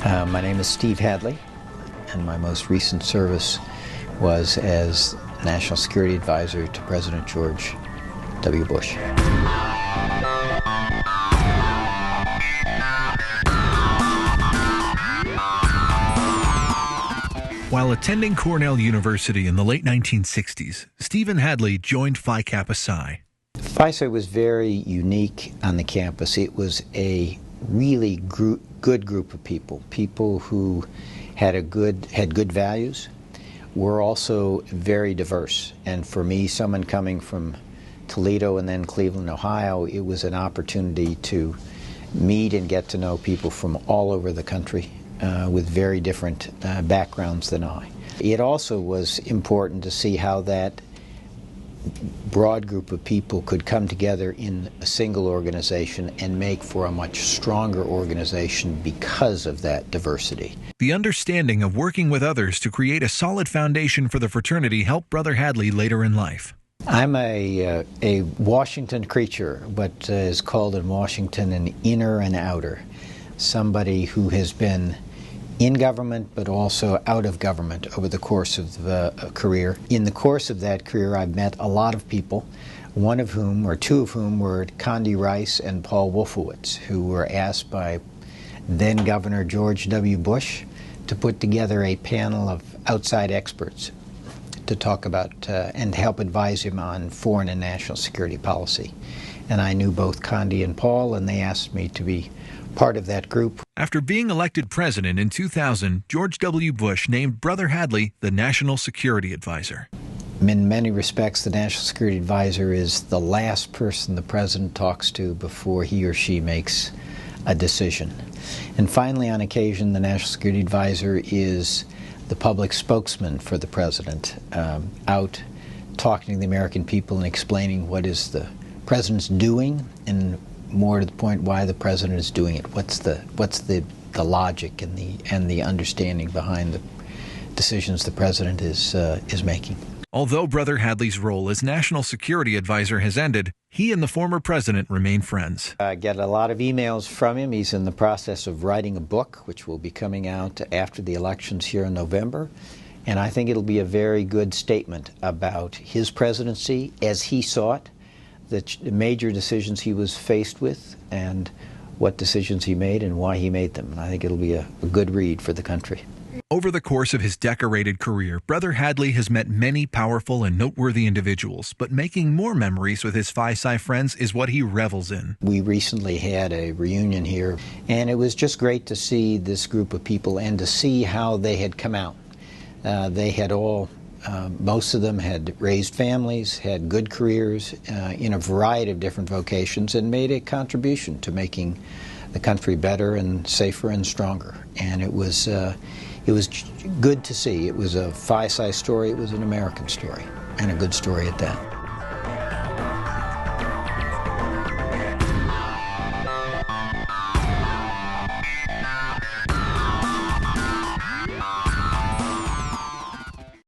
My name is Steve Hadley, and my most recent service was as National Security Advisor to President George W. Bush. While attending Cornell University in the late 1960s, Stephen Hadley joined Phi Kappa Psi. Phi Psi was very unique on the campus. It was a really good group of people who had good values, were also very diverse. And for me, someone coming from Toledo and then Cleveland, Ohio, it was an opportunity to meet and get to know people from all over the country with very different backgrounds than I. It also was important to see how that broad group of people could come together in a single organization and make for a much stronger organization because of that diversity. The understanding of working with others to create a solid foundation for the fraternity helped Brother Hadley later in life. I'm a Washington creature, what is called in Washington an inner and outer. Somebody who has been in government but also out of government over the course of a career. In the course of that career, I've met a lot of people, one of whom, or two of whom, were Condi Rice and Paul Wolfowitz, who were asked by then Governor George W. Bush to put together a panel of outside experts to talk about and help advise him on foreign and national security policy. And I knew both Condi and Paul, and they asked me to be part of that group. After being elected president in 2000, George W. Bush named Brother Hadley the National Security Advisor. In many respects, the National Security Advisor is the last person the president talks to before he or she makes a decision. And finally, on occasion, the National Security Advisor is the public spokesman for the president, out talking to the American people and explaining what is the president's doing, and more to the point, why the president is doing it. What's the logic and the understanding behind the decisions the president is making. Although Brother Hadley's role as National Security Advisor has ended, he and the former president remain friends. I get a lot of emails from him. He's in the process of writing a book, which will be coming out after the elections here in November. And I think it'll be a very good statement about his presidency as he saw it, the major decisions he was faced with, and what decisions he made and why he made them. And I think it'll be a good read for the country. Over the course of his decorated career, Brother Hadley has met many powerful and noteworthy individuals, but making more memories with his Phi Psi friends is what he revels in. We recently had a reunion here, and it was just great to see this group of people and to see how they had come out. They had all, most of them had raised families, had good careers in a variety of different vocations, and made a contribution to making the country better and safer and stronger. And it was good to see. It was a Phi Psi story. It was an American story, and a good story at that.